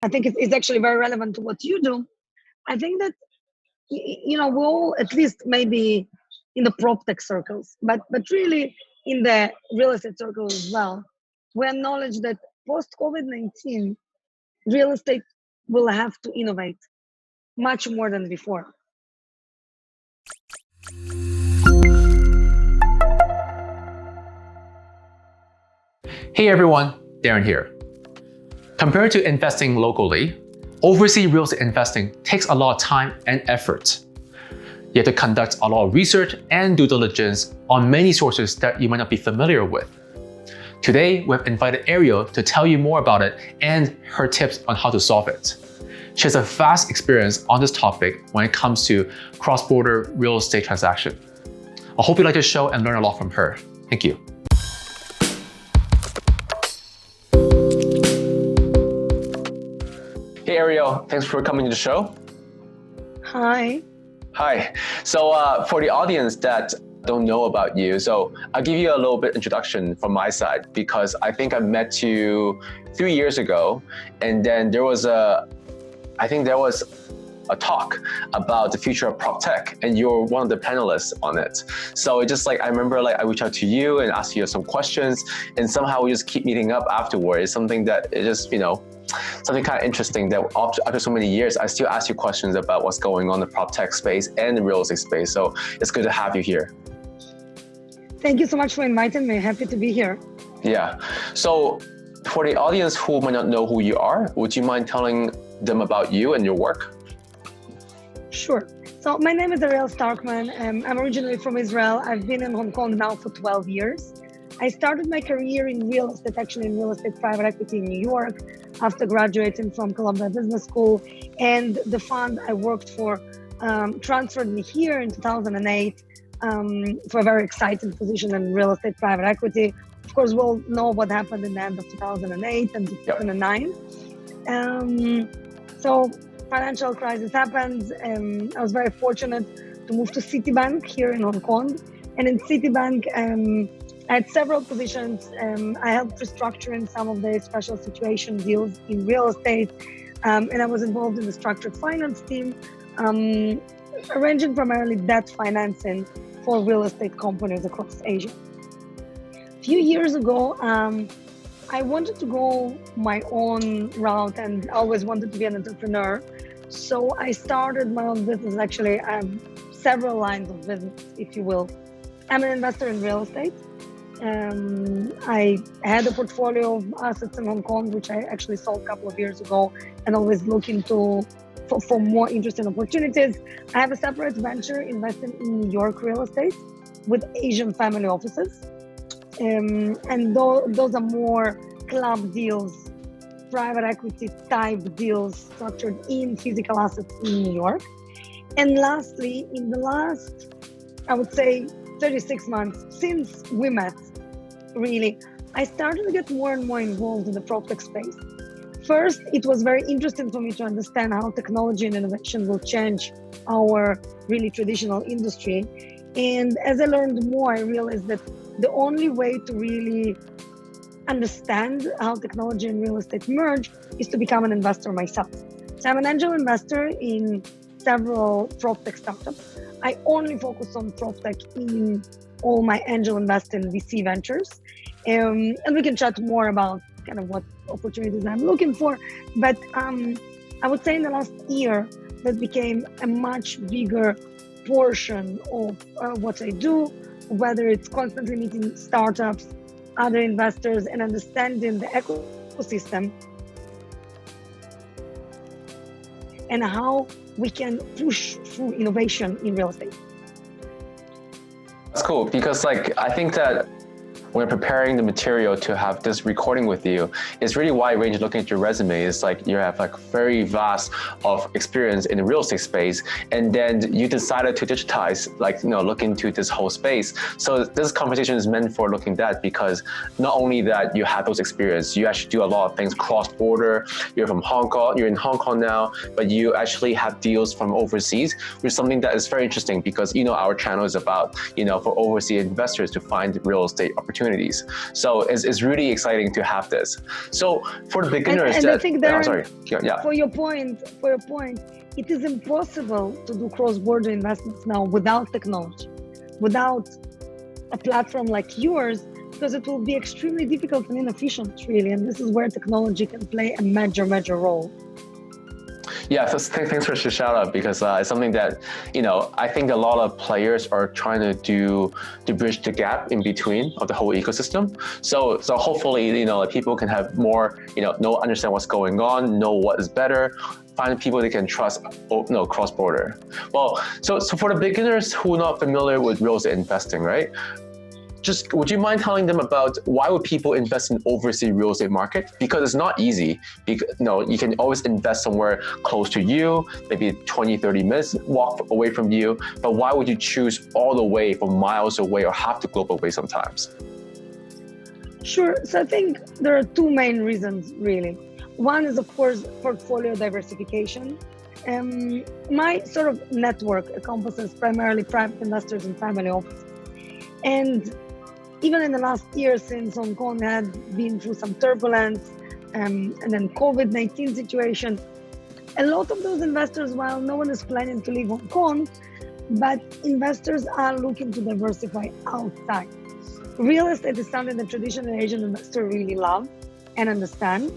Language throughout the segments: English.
I think it's actually very relevant to what you do. I think that, we'll at least maybe in the PropTech circles, but really in the real estate circle as well, we acknowledge that post-COVID-19, real estate will have to innovate much more than before. Hey everyone, Darren here. Compared to investing locally, overseas real estate investing takes a lot of time and effort. You have to conduct a lot of research and due diligence on many sources that you might not be familiar with. Today, we've invited Ariel to tell you more about it and her tips on how to solve it. She has a vast experience on this topic when it comes to cross-border real estate transaction. I hope you like this show and learn a lot from her. Thank you. Hey Ariel, thanks for coming to the show. Hi. Hi. So for the audience that don't know about you, so I'll give you a little bit introduction from my side, because I think I met you 3 years ago, and then there was a talk about the future of PropTech, and you're one of the panelists on it. So it just I remember I reached out to you and asked you some questions, and somehow we just keep meeting up afterwards. Something that it just, something kind of interesting that after so many years, I still ask you questions about what's going on in the PropTech space and the real estate space. So it's good to have you here. Thank you so much for inviting me. Happy to be here. Yeah. So for the audience who might not know who you are, would you mind telling them about you and your work? Sure. So my name is Ariel Shtarkman. I'm originally from Israel. I've been in Hong Kong now for 12 years. I started my career in real estate, actually in real estate private equity in New York, after graduating from Columbia Business School. And the fund I worked for transferred me here in 2008 for a very exciting position in real estate private equity. Of course, we'll know what happened in the end of 2008 and 2009. So financial crisis happened. I was very fortunate to move to Citibank here in Hong Kong. And in Citibank, I had several positions. I helped restructuring some of the special situation deals in real estate. And I was involved in the structured finance team, arranging primarily debt financing for real estate companies across Asia. A few years ago, I wanted to go my own route and always wanted to be an entrepreneur. So I started my own business, actually, several lines of business, if you will. I'm an investor in real estate. I had a portfolio of assets in Hong Kong, which I actually sold a couple of years ago, and always looking for more interesting opportunities. I have a separate venture investing in New York real estate with Asian family offices. And those are more club deals, private equity type deals structured in physical assets in New York. And lastly, in the last, I would say, 36 months since we met, really, I started to get more and more involved in the PropTech space. First, it was very interesting for me to understand how technology and innovation will change our really traditional industry. And as I learned more, I realized that the only way to really understand how technology and real estate merge is to become an investor myself. So I'm an angel investor in several PropTech startups. I only focus on PropTech in all my angel investing VC ventures. And we can chat more about kind of what opportunities I'm looking for. But I would say in the last year, that became a much bigger portion of what I do, whether it's constantly meeting startups, other investors, and understanding the ecosystem and how we can push through innovation in real estate. That's cool, because I think that when preparing the material to have this recording with you, it's really wide range. Looking at your resume, it's you have very vast of experience in the real estate space, and then you decided to digitize, look into this whole space. So this conversation is meant for looking at that, because not only that you have those experience, you actually do a lot of things cross-border. You're from Hong Kong, you're in Hong Kong now, but you actually have deals from overseas, which is something that is very interesting, because our channel is about for overseas investors to find real estate opportunities. opportunities. So it's really exciting to have this. So for the beginners, and I think sorry, yeah. For your point, it is impossible to do cross-border investments now without technology, without a platform like yours, because it will be extremely difficult and inefficient, really. And this is where technology can play a major role. Yeah, so thanks for the shout out, because it's something that, I think a lot of players are trying to do to bridge the gap in between of the whole ecosystem. So hopefully, people can have more, understand what's going on, know what is better, find people they can trust, cross-border. Well, so for the beginners who are not familiar with real estate investing, right? Just would you mind telling them about why would people invest in overseas real estate market? Because it's not easy. Because, you can always invest somewhere close to you, maybe 20, 30 minutes walk away from you. But why would you choose all the way from miles away or half the globe away sometimes? Sure. So I think there are two main reasons, really. One is, of course, portfolio diversification. My sort of network encompasses primarily private investors and family offices. And even in the last year, since Hong Kong had been through some turbulence and then COVID-19 situation, a lot of those investors, while no one is planning to leave Hong Kong, but investors are looking to diversify outside. Real estate is something that traditional Asian investors really love and understand.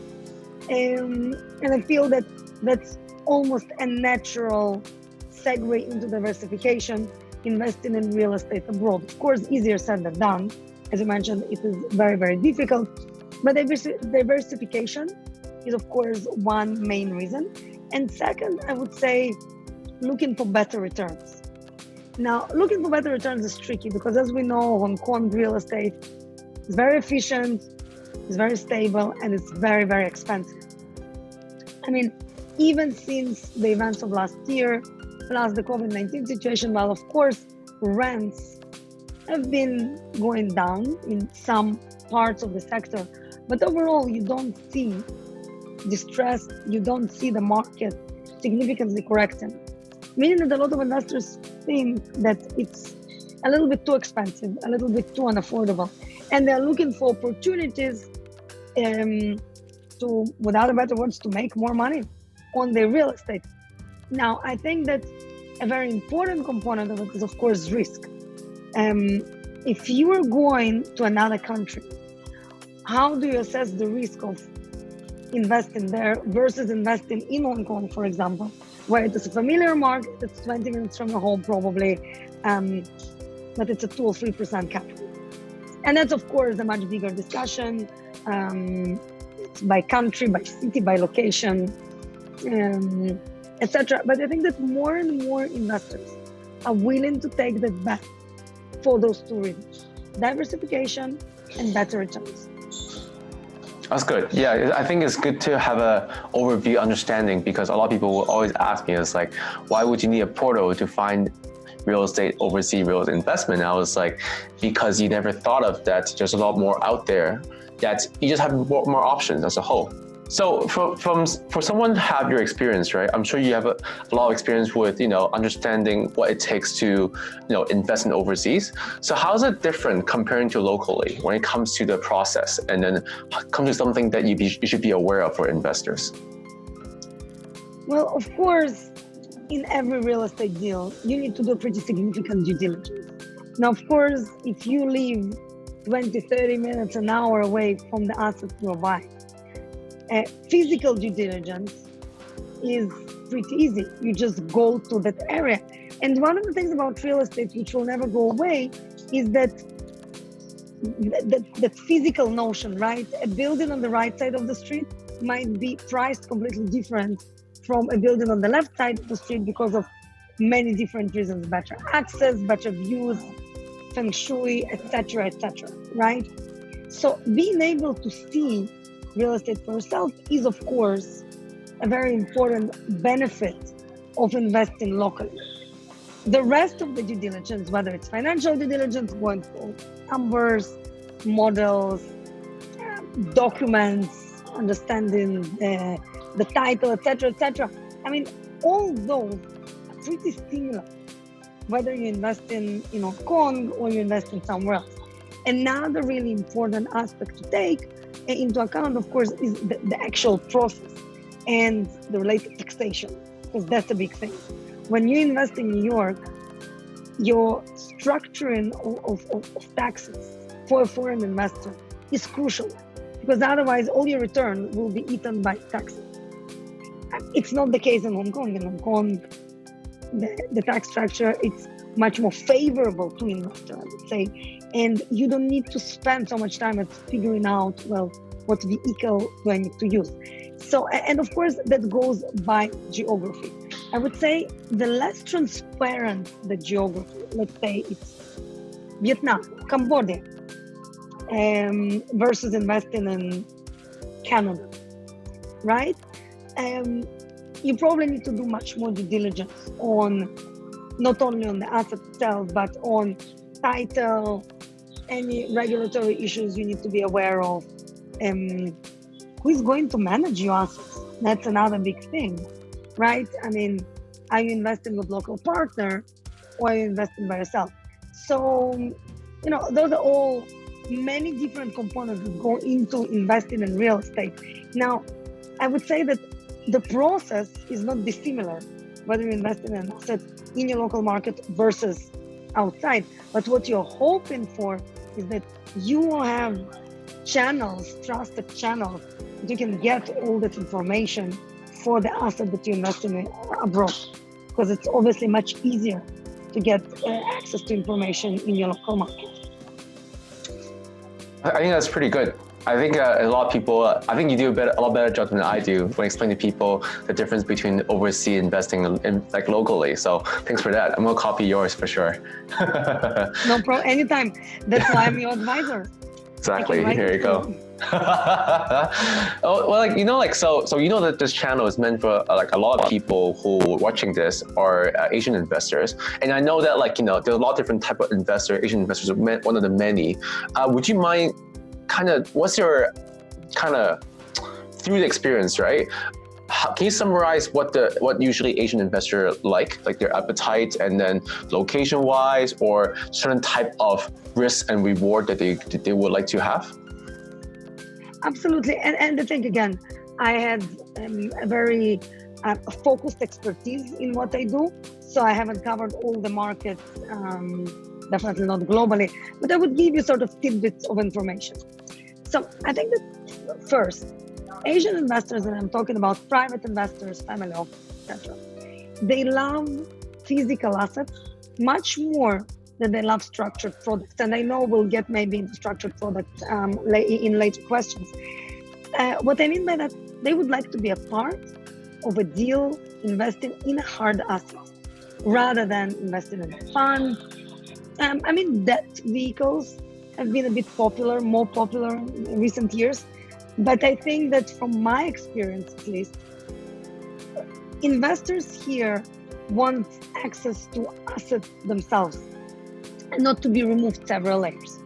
And I feel that that's almost a natural segue into diversification, investing in real estate abroad. Of course, easier said than done. As you mentioned, it is very difficult. But diversification is, of course, one main reason. And second, I would say looking for better returns. Now, looking for better returns is tricky because, as we know, Hong Kong real estate is very efficient, it's very stable, and it's very expensive. I mean, even since the events of last year, plus the COVID-19 situation, while of course rents have been going down in some parts of the sector, but overall you don't see distress, you don't see the market significantly correcting, meaning that a lot of investors think that it's a little bit too expensive, a little bit too unaffordable, and they're looking for opportunities to, without a better words, to make more money on their real estate. Now, I think that a very important component of it is, of course, risk. If you are going to another country, how do you assess the risk of investing there versus investing in Hong Kong, for example, where it is a familiar market, it's 20 minutes from your home probably, but it's a 2 or 3% cap rate. And that's, of course, a much bigger discussion. It's by country, by city, by location, etc. But I think that more and more investors are willing to take that bet for those two reasons: diversification and better returns. That's good. Yeah, I think it's good to have a overview understanding, because a lot of people will always ask me, it's like, why would you need a portal to find real estate, overseas real estate investment? And I was like, because you never thought of that. There's a lot more out there that you just have more options as a whole. So for someone to have your experience, right? I'm sure you have a lot of experience with, understanding what it takes to, invest in overseas. So how is it different comparing to locally when it comes to the process, and then comes to something that you should be aware of for investors? Well, of course, in every real estate deal, you need to do pretty significant due diligence. Now, of course, if you live 20, 30 minutes, an hour away from the assets you're buying, physical due diligence is pretty easy. You just go to that area. And one of the things about real estate, which will never go away, is that physical notion, right? A building on the right side of the street might be priced completely different from a building on the left side of the street because of many different reasons: better access, better views, feng shui, etc., right? So being able to see real estate for yourself is, of course, a very important benefit of investing locally. The rest of the due diligence, whether it's financial due diligence, going through numbers, models, documents, understanding the title, etc. I mean, all those are pretty similar, whether you invest in Hong Kong or you invest in somewhere else. Another really important aspect to take into account, of course, is the actual process and the related taxation, because that's a big thing. When you invest in New York, your structuring of taxes for a foreign investor is crucial, because otherwise all your return will be eaten by taxes. It's not the case in Hong Kong. In Hong Kong, the tax structure, it's much more favorable to investor, I would say. And you don't need to spend so much time at figuring out, well, what vehicle do I need to use? So, and of course, that goes by geography. I would say the less transparent the geography, let's say it's Vietnam, Cambodia, versus investing in Canada, right? You probably need to do much more due diligence on not only on the asset itself, but on title, any regulatory issues you need to be aware of. Who is going to manage your assets? That's another big thing, right? I mean, are you investing with local partner or are you investing by yourself? So, you know, those are all many different components that go into investing in real estate. Now, I would say that the process is not dissimilar, whether you invest in an asset in your local market versus outside. But what you're hoping for is that you will have channels, trusted channels, that you can get all that information for the asset that you invest in abroad, because it's obviously much easier to get access to information in your local market. I think that's pretty good. I think a lot of people, I think you do a lot better job than I do when explaining to people the difference between overseas investing and like locally. So thanks for that. I'm gonna copy yours for sure. No problem, anytime. That's why I'm your advisor. Exactly. Here you go. Oh, well, like, you know, like, so you know that this channel is meant for like a lot of people who are watching this are Asian investors, and I know that, like, you know, there's a lot of different type of investor. Asian investors are one of the many. Would you mind kind of, what's your kind of through the experience, right? Can you summarize what usually Asian investor like their appetite, and then location wise or certain type of risk and reward that they would like to have? Absolutely, and I think again, I had a very focused expertise in what I do, so I haven't covered all the markets, definitely not globally, but I would give you sort of tidbits of information. So I think that first, Asian investors, and I'm talking about private investors, family office, etc., they love physical assets much more than they love structured products. And I know we'll get maybe into structured products in later questions. What I mean by that, they would like to be a part of a deal investing in a hard asset rather than investing in a fund. I mean, debt vehicles have been a bit more popular in recent years. But I think that from my experience, at least, investors here want access to assets themselves and not to be removed several layers.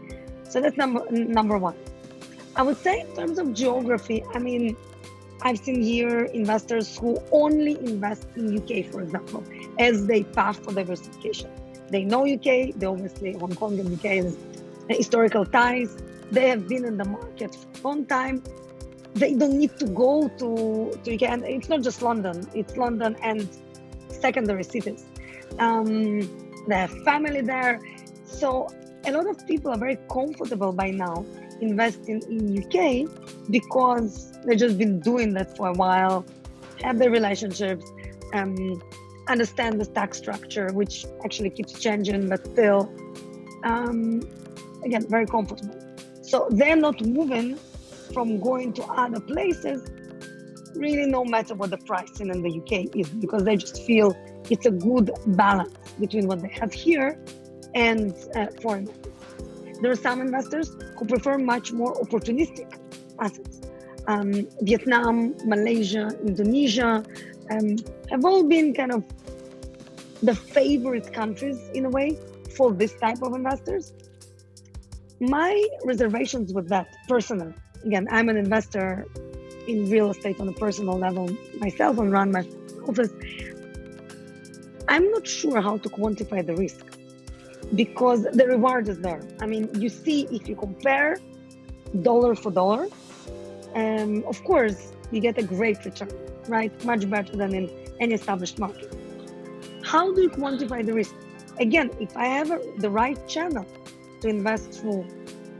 So that's number one. I would say in terms of geography, I mean, I've seen here investors who only invest in UK, for example, as they path for diversification. They know UK, they obviously, Hong Kong and UK has historical ties. They have been in the market for a long time. They don't need to go to UK, and it's not just London, it's London and secondary cities. They have family there. So a lot of people are very comfortable by now investing in UK because they've just been doing that for a while, have their relationships, understand the tax structure, which actually keeps changing, but still, again, very comfortable. So they're not moving from going to other places, really, no matter what the pricing in the UK is, because they just feel it's a good balance between what they have here and foreign assets. There are some investors who prefer much more opportunistic assets. Vietnam, Malaysia, Indonesia have all been kind of the favorite countries in a way for this type of investors. My reservations with that, personally, again, I'm an investor in real estate on a personal level myself and run my office. I'm not sure how to quantify the risk. because the reward is there. I mean, you see, if you compare dollar for dollar, of course, you get a great return, right? Much better than in any established market. How do you quantify the risk? Again, if I have the right channel to invest through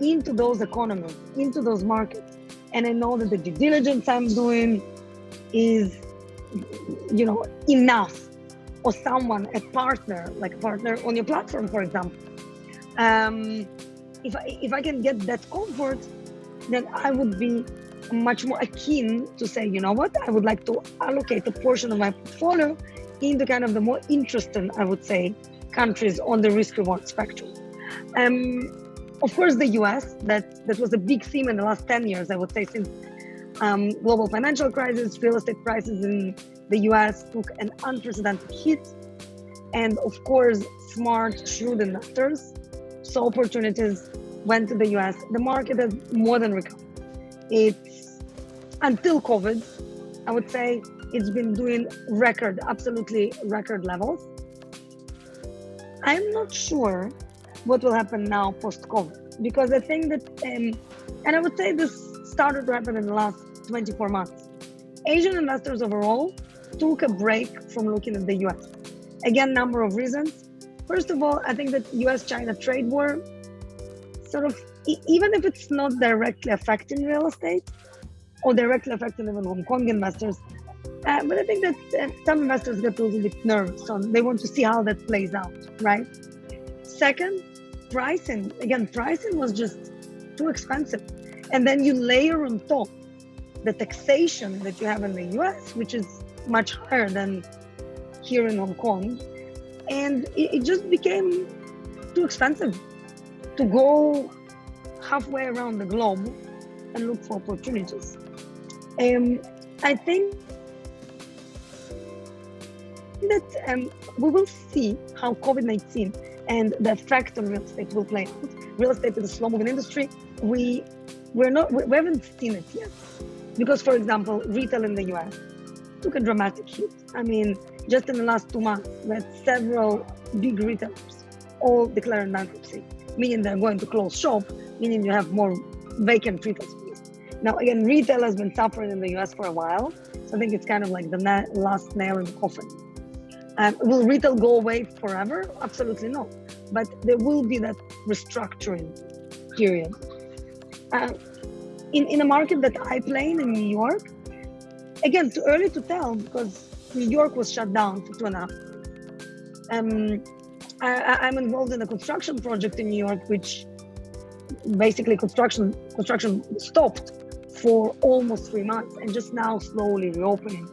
into those economies, into those markets, and I know that the due diligence I'm doing is, enough, or someone, a partner, like a partner on your platform, for example. If I can get that comfort, then I would be much more keen to say, you know what, I would like to allocate a portion of my portfolio into kind of the more interesting, I would say, countries on the risk-reward spectrum. Of course, the US, that was a big theme in the last 10 years, I would say, since global financial crisis, real estate prices in the US took an unprecedented hit. And of course, smart, shrewd investors saw opportunities, went to the US. The market has more than recovered. It's, until COVID, I would say, it's been doing absolutely record levels. I'm not sure what will happen now post-COVID, because I think that, and I would say this started to happen in the last 24 months. Asian investors overall took a break from looking at the US. Again, number of reasons. First of all, I think that US-China trade war, sort of, even if it's not directly affecting real estate, or directly affecting even Hong Kong investors, but I think that some investors get a little bit nervous, so they want to see how that plays out, right? Second, pricing. Again, pricing was just too expensive. And then you layer on top the taxation that you have in the US, which is much higher than here in Hong Kong. And it just became too expensive to go halfway around the globe and look for opportunities. I think that we will see how COVID-19 and the effect on real estate will play out. Real estate is a slow-moving industry. We haven't seen it yet, because, for example, retail in the US took a dramatic hit. I mean, just in the last 2 months, we had several big retailers all declaring bankruptcy, meaning they're going to close shop, meaning you have more vacant retail space. Now, again, retail has been suffering in the US for a while, so I think it's kind of like the last nail in the coffin. Will retail go away forever? Absolutely not. But there will be that restructuring period. In a market that I play in New York, again, too early to tell, because New York was shut down for 2.5 months. I'm involved in a construction project in New York, which basically construction stopped for almost 3 months and just now slowly reopening.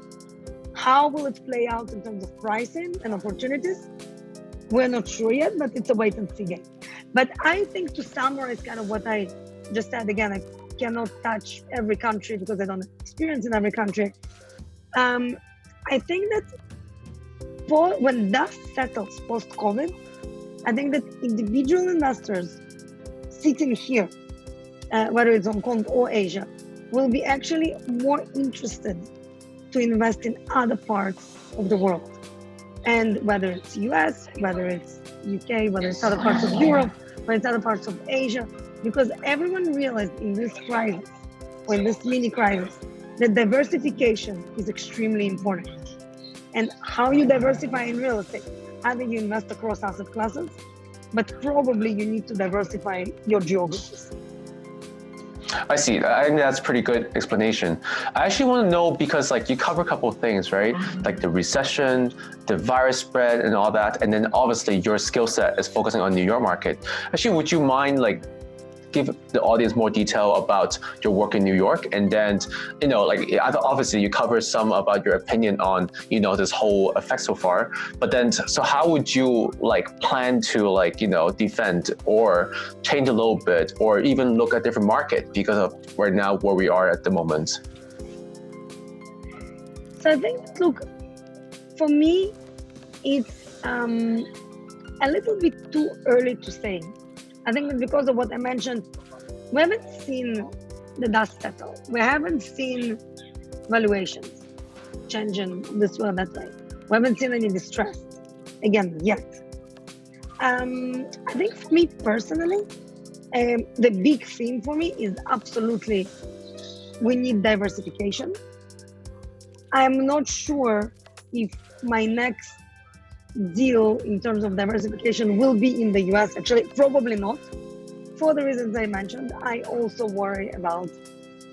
How will it play out in terms of pricing and opportunities? We're not sure yet, but it's a wait and see game. But I think, to summarize kind of what I just said, again, I cannot touch every country because I don't have experience in every country. I think that when dust settles post-COVID, I think that individual investors sitting here, whether it's Hong Kong or Asia, will be actually more interested to invest in other parts of the world. And whether it's US, whether it's UK, whether it's other parts of Europe, whether it's other parts of Asia, because everyone realized in this crisis, or in this mini crisis, that diversification is extremely important. And how you diversify in real estate, either you invest across asset classes, but probably you need to diversify your geographies. I see. I think that's a pretty good explanation. I actually want to know, because like you cover a couple of things, right? Like the recession, the virus spread and all that. And then obviously your skill set is focusing on New York market. Actually, would you mind like give the audience more detail about your work in New York? And then, like obviously you cover some about your opinion on, this whole effect so far, but then, so how would you like plan to like, defend or change a little bit, or even look at different market because of where we are at the moment? So I think, look, for me, it's a little bit too early to say. I think that because of what I mentioned, we haven't seen the dust settle. We haven't seen valuations changing this way or that way. We haven't seen any distress, again, yet. I think for me personally, the big theme for me is absolutely we need diversification. I'm not sure if my next deal in terms of diversification will be in the US. Actually, probably not. For the reasons I mentioned, I also worry about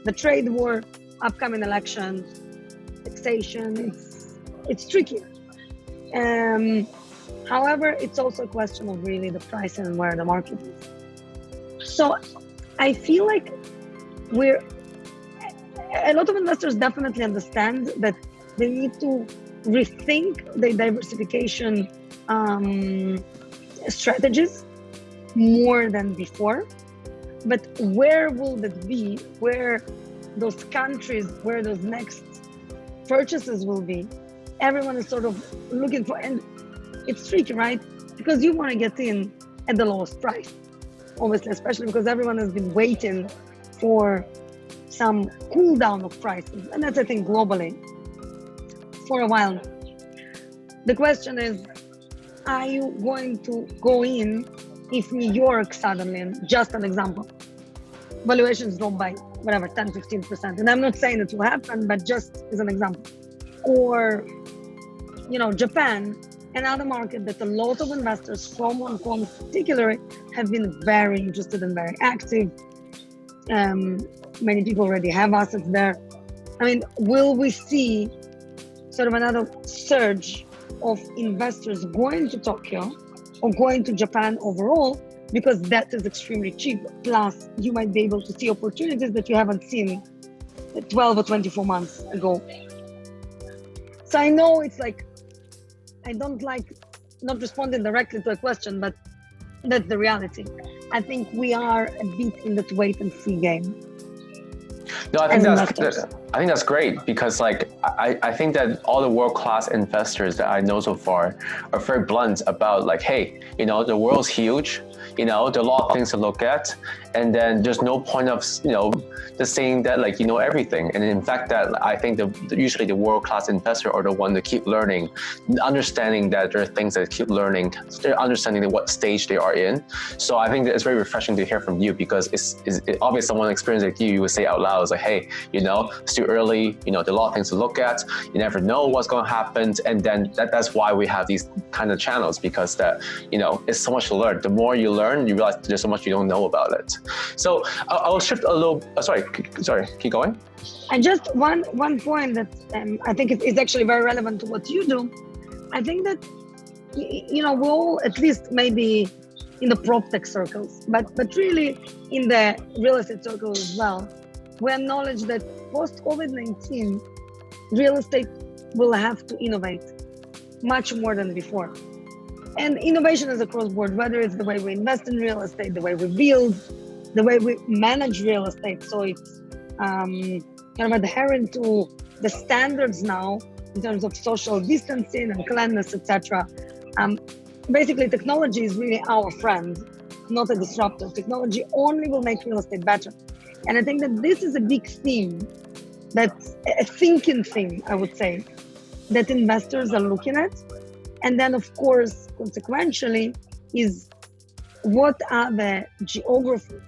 the trade war, upcoming elections, taxation. It's tricky. However, it's also a question of really the price and where the market is. So I feel like a lot of investors definitely understand that they need to rethink the diversification strategies more than before. But where will that be? Where those countries, where those next purchases will be? Everyone is sort of looking for, and it's tricky, right? Because you want to get in at the lowest price, obviously, especially because everyone has been waiting for some cool down of prices. And that's, I think, globally for a while. The question is, are you going to go in if New York suddenly, just an example, valuations drop by whatever, 10, 15%. And I'm not saying it will happen, but just as an example. Or, Japan, another market that a lot of investors from Hong Kong particularly have been very interested and very active. Many people already have assets there. I mean, will we see sort of another surge of investors going to Tokyo or going to Japan overall, because that is extremely cheap. Plus, you might be able to see opportunities that you haven't seen 12 or 24 months ago. So I know it's like, I don't like not responding directly to a question, but that's the reality. I think we are a bit in that wait and see game. No, I think that's great, because I think that all the world-class investors that I know so far are very blunt about hey, the world's huge, there are a lot of things to look at, and then there's no point of just saying that everything. And in fact, that I think usually the world-class investor are the one to keep learning, understanding that there are things that keep learning, they're understanding what stage they are in. So I think that it's very refreshing to hear from you, because it's obviously someone experienced like you would say out loud, hey, it's too early, there are a lot of things to look at, you never know what's going to happen. And then that's why we have these kind of channels, because it's so much to learn. The more you learn, you realize there's so much you don't know about it. So I'll shift a little, sorry, keep going. And just one point that I think is actually very relevant to what you do. I think that, we're all, at least maybe in the PropTech circles, but really in the real estate circles as well, we acknowledge that post-COVID-19, real estate will have to innovate much more than before. And innovation is across board, whether it's the way we invest in real estate, the way we build, the way we manage real estate. So it's kind of adherent to the standards now in terms of social distancing and cleanliness, etc. Basically, technology is really our friend, not a disruptor. Technology only will make real estate better. And I think that this is a big theme, that's a thinking theme, I would say, that investors are looking at. And then, of course, consequentially, is what are the geographies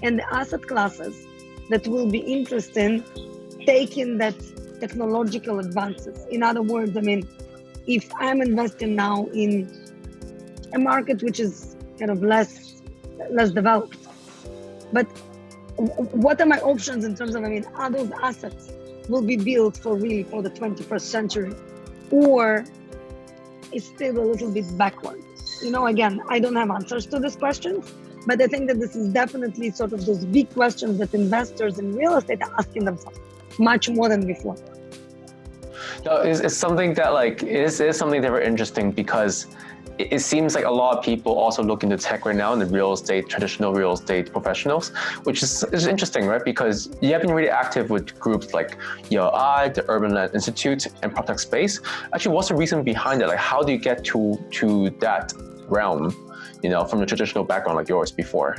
and the asset classes that will be interesting taking that technological advances. In other words, I mean, if I'm investing now in a market which is kind of less developed, but what are my options in terms of, are those assets will be built for the 21st century, or is still a little bit backward? Again, I don't have answers to these questions, but I think that this is definitely sort of those big questions that investors in real estate are asking themselves much more than before. No, it's something that is something that very interesting, because it seems like a lot of people also look into tech right now in the real estate, traditional real estate professionals, which is interesting, right? Because you have been really active with groups like ELI, the Urban Land Institute, and PropTech Space. Actually, what's the reason behind it? How do you get to that realm, from the traditional background like yours before?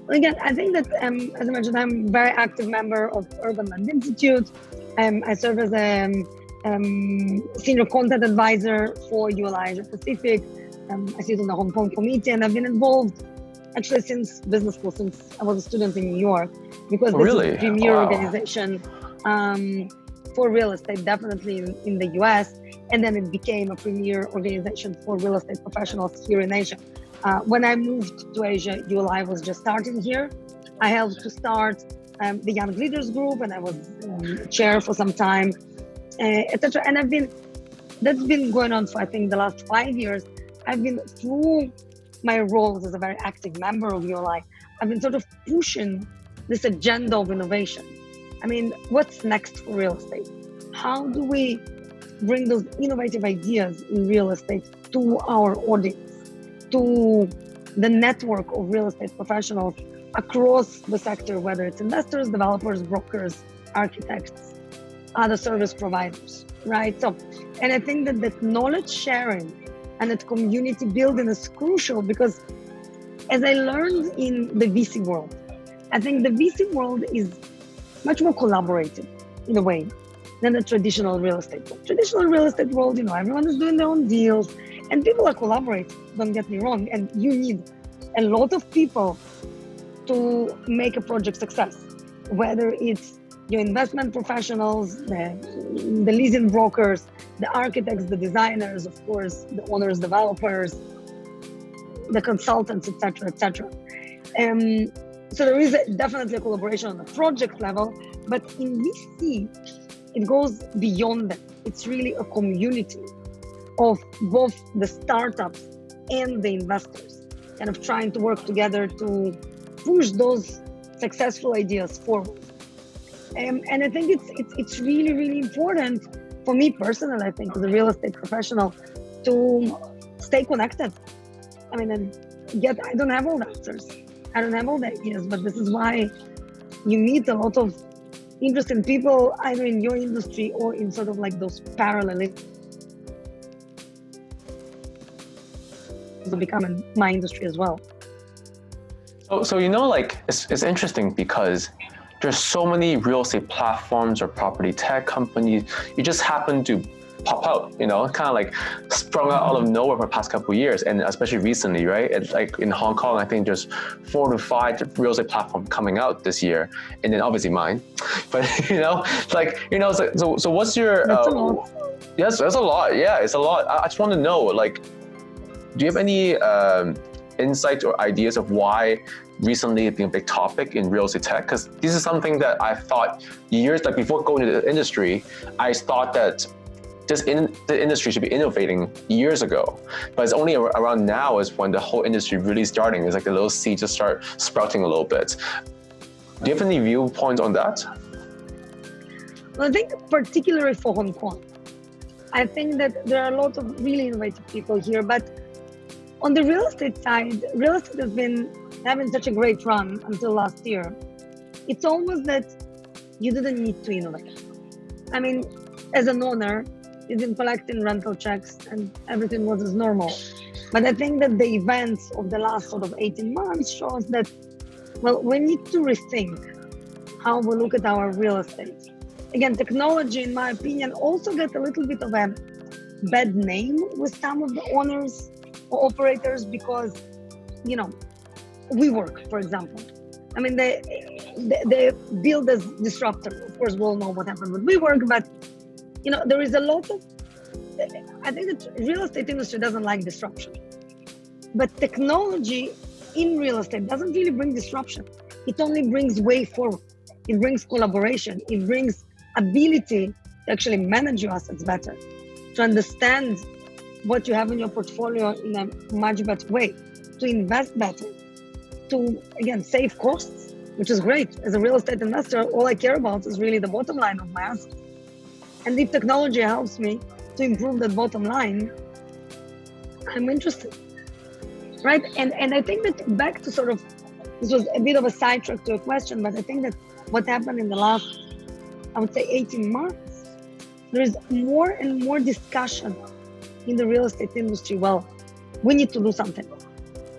Again, I think that, as I mentioned, I'm a very active member of Urban Land Institute. I serve as a senior content advisor for ULI Asia Pacific. I sit on the Hong Kong committee, and I've been involved actually since business school, since I was a student in New York, because this is the premier organization for real estate, definitely in the US, and then it became a premier organization for real estate professionals here in Asia. When I moved to Asia, ULI was just starting here. I helped to start the Young Leaders Group, and I was chair for some time, etc. And that's been going on for, I think, the last 5 years. I've been, through my roles as a very active member of ULI, I've been sort of pushing this agenda of innovation. I mean, what's next for real estate? How do we bring those innovative ideas in real estate to our audience, to the network of real estate professionals across the sector, whether it's investors, developers, brokers, architects, other service providers, right? So, and I think that knowledge sharing and that community building is crucial, because as I learned in the VC world, I think the VC world is much more collaborative in a way than the traditional real estate world. Traditional real estate world, everyone is doing their own deals and people are collaborating, don't get me wrong. And you need a lot of people to make a project success, whether it's your investment professionals, the leasing brokers, the architects, the designers, of course, the owners, developers, the consultants, etc., etc. So there is definitely a collaboration on the project level, but in VC, it goes beyond that. It's really a community of both the startups and the investors, kind of trying to work together to push those successful ideas forward. And I think it's really, really important for me personally, I think, as a real estate professional, to stay connected. I mean, and yet I don't have all the answers. I don't have all the ideas, but this is why you meet a lot of interesting people, either in your industry or in sort of like those parallel to become in my industry as well. So like it's interesting because there's so many real estate platforms or property tech companies. You just happen to pop out, kind of like sprung out of nowhere for the past couple of years, and especially recently, right? It's like in Hong Kong, I think there's 4 to 5 real estate platforms coming out this year, and then obviously mine. But so what's your? That's a lot. Yes, that's a lot. Yeah, it's a lot. I just want to know, like, do you have any insights or ideas of why recently it's been a big topic in real estate tech? Because this is something that I thought years, like before going into the industry, I thought that the industry should be innovating years ago, but it's only around now is when the whole industry really starting. It's like the little seeds just start sprouting a little bit. Do you have any viewpoints on that? Well, I think particularly for Hong Kong, I think that there are a lot of really innovative people here, but on the real estate side, real estate has been having such a great run until last year. It's almost that you didn't need to innovate. I mean, as an owner, you've been collecting rental checks and everything was as normal. But I think that the events of the last sort of 18 months shows that, well, we need to rethink how we look at our real estate. Again, technology, in my opinion, also gets a little bit of a bad name with some of the owners or operators because, WeWork, for example. I mean, they build as disruptor. Of course, we all know what happened with WeWork, but there is a lot of, I think that real estate industry doesn't like disruption. But technology in real estate doesn't really bring disruption. It only brings way forward. It brings collaboration. It brings ability to actually manage your assets better, to understand what you have in your portfolio in a much better way, to invest better, to, again, save costs, which is great. As a real estate investor, all I care about is really the bottom line of my assets. And if technology helps me to improve that bottom line, I'm interested, right? And I think that back to sort of, this was a bit of a sidetrack to a question, but I think that what happened in the last, I would say 18 months, there is more and more discussion in the real estate industry. Well, we need to do something.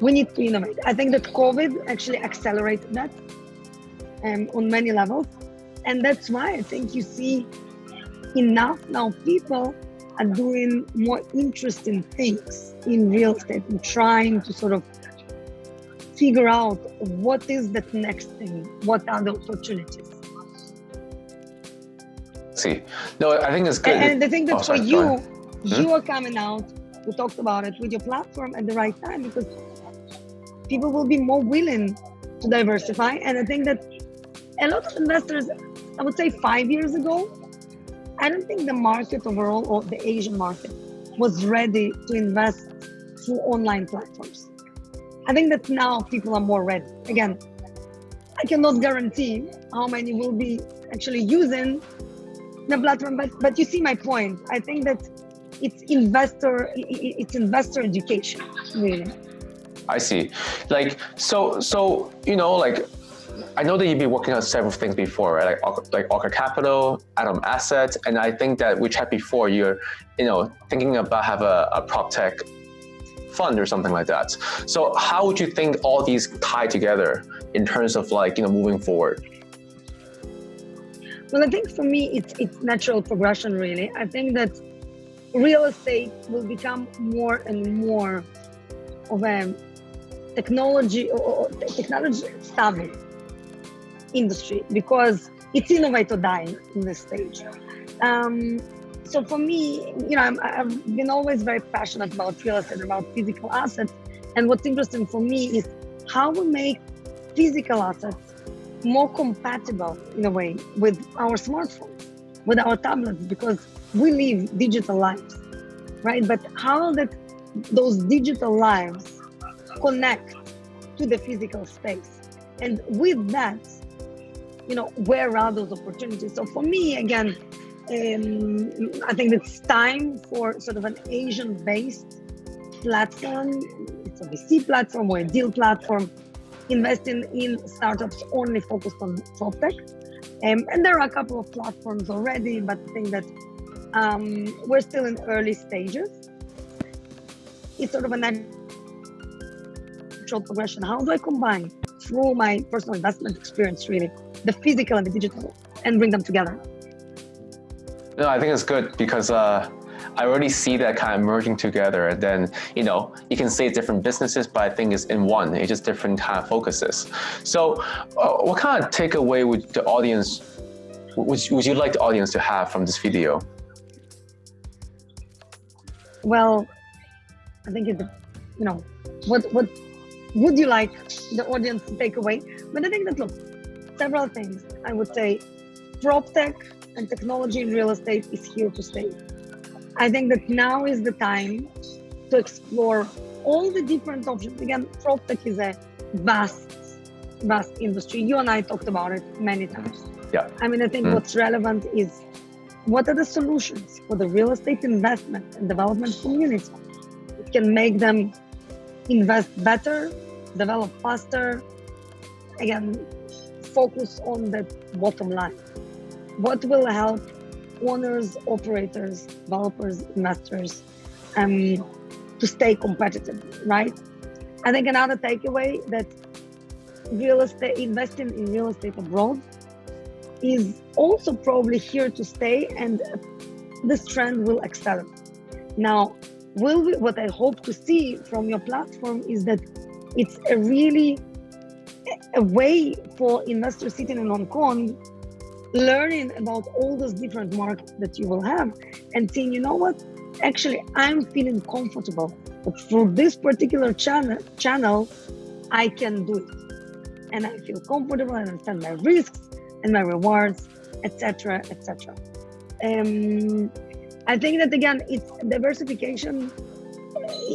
We need to innovate. I think that COVID actually accelerated that on many levels. And that's why I think you see enough now people are doing more interesting things in real estate and trying to sort of figure out what is that next thing, what are the opportunities. See, no, I think it's good. And I think that for you, you are coming out, we talked about it, with your platform at the right time, because people will be more willing to diversify. And I think that a lot of investors, I would say 5 years ago, I don't think the market overall, or the Asian market, was ready to invest through online platforms. I think that now people are more ready. Again, I cannot guarantee how many will be actually using the platform, but you see my point. I think that it's investor education, really. I see. Like, so you know, like, I know that you've been working on several things before, right? Like Orca Capital, Atom Asset, and I think that we chat before. You're, thinking about have a PropTech fund or something like that. So how would you think all these tie together in terms of moving forward? Well, I think for me, it's natural progression, really. I think that real estate will become more and more of a technology savvy industry, because it's innovate or die in this stage. So for me, I've been always very passionate about real estate, about physical assets. And what's interesting for me is how we make physical assets more compatible in a way with our smartphones, with our tablets, because we live digital lives, right? But how that those digital lives connect to the physical space, and with that, where are those opportunities? So for me, again, I think it's time for sort of an Asian-based platform. It's a VC platform or a deal platform, investing in startups only focused on PropTech. And there are a couple of platforms already, but I think that we're still in early stages. It's sort of a natural progression. How do I combine, through my personal investment experience, really, the physical and the digital, and bring them together? No, I think it's good because I already see that kind of merging together. And then, you can say different businesses, but I think it's in one. It's just different kind of focuses. So what kind of takeaway would the audience, would you like the audience to have from this video? Well, I think it's, what would you like the audience to take away? But I think that, look, several things. I would say PropTech and technology in real estate is here to stay. I think that now is the time to explore all the different options. Again, PropTech is a vast industry. You and I talked about it many times. Yeah. I mean, I think what's relevant is what are the solutions for the real estate investment and development community that can make them invest better, develop faster, again, focus on the bottom line. What will help owners, operators, developers, investors to stay competitive, right? I think another takeaway that real estate, investing in real estate abroad is also probably here to stay, and this trend will accelerate. Now, what I hope to see from your platform is that it's a way for investors sitting in Hong Kong, learning about all those different markets that you will have, and saying, you know what, actually, I'm feeling comfortable that through this particular channel, I can do it. And I feel comfortable, I understand my risks and my rewards, etc., etc. I think that, again, it's diversification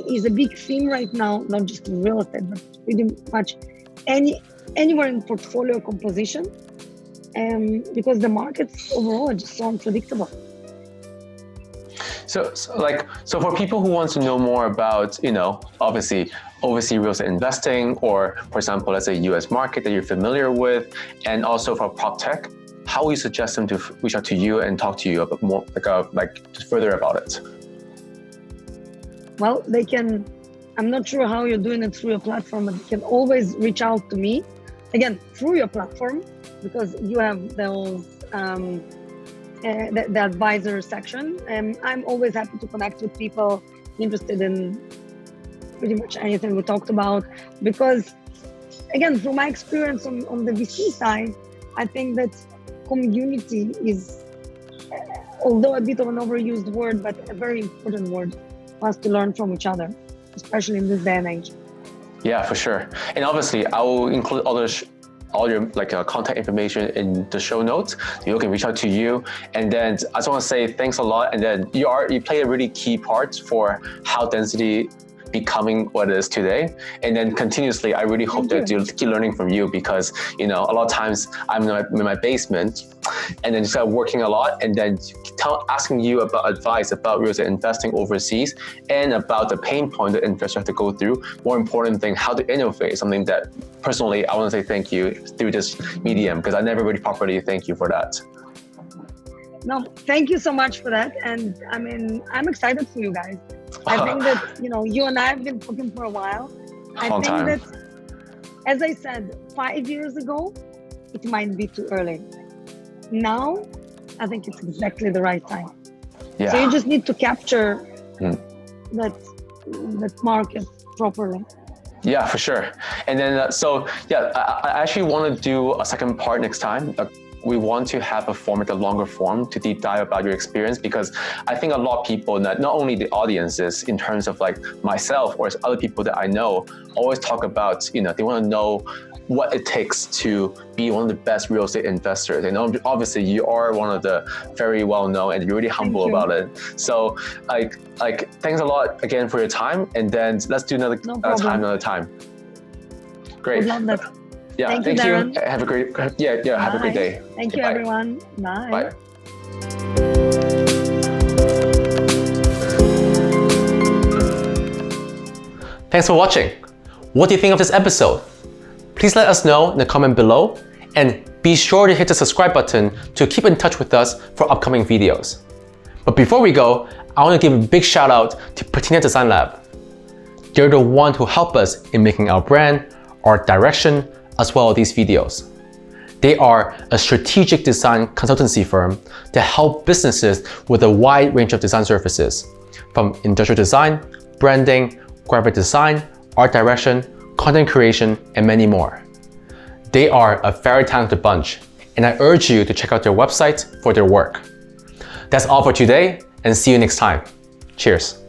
is a big theme right now, not just in real estate, but pretty much anywhere in portfolio composition, because the markets overall are just so unpredictable. So for people who want to know more about, obviously overseas real estate investing, or for example, let's say US market that you're familiar with, and also for PropTech, how would you suggest them to reach out to you and talk to you about more, just further about it? Well, they can, I'm not sure how you're doing it through your platform, but they can always reach out to me, again, through your platform, because you have those the advisor section. I'm always happy to connect with people interested in pretty much anything we talked about, because again, from my experience on the VC side, I think that community is, although a bit of an overused word, but a very important word for us to learn from each other, especially in this day and age. Yeah, for sure. And obviously, I will include all your contact information in the show notes. People can reach out to you. And then I just want to say thanks a lot. And then you play a really key part for how Denzity becoming what it is today. And then continuously, I really hope that you keep learning from you, because a lot of times I'm in my basement and then just working a lot, and then asking you about advice about real estate investing overseas and about the pain point that investors have to go through. More important thing, how to innovate, something that personally I want to say thank you through this medium, because I never really properly thank you for that. No, thank you so much for that. And I mean, I'm excited for you guys. I think that, you and I have been talking for a while. I think that, as I said, 5 years ago, it might be too early. Now, I think it's exactly the right time. Yeah. So you just need to capture that market properly. Yeah, for sure. And then, I actually want to do a second part next time. We want to have a format, a longer form, to deep dive about your experience, because I think a lot of people, not only the audiences in terms of like myself or other people that I know, always talk about, they want to know what it takes to be one of the best real estate investors. And obviously you are one of the very well known, and you're really humble about it. So like thanks a lot again for your time. And then let's do another time. Great. I love that. Yeah, thank you. Have a great have a great day. Thank you, everyone. Bye. Bye. Thanks for watching. What do you think of this episode? Please let us know in the comment below, and be sure to hit the subscribe button to keep in touch with us for upcoming videos. But before we go, I want to give a big shout out to Patina Design Lab. They're the one who help us in making our brand, our direction, as well as these videos. They are a strategic design consultancy firm to help businesses with a wide range of design services, from industrial design, branding, graphic design, art direction, content creation, and many more. They are a very talented bunch, and I urge you to check out their website for their work. That's all for today, and see you next time. Cheers.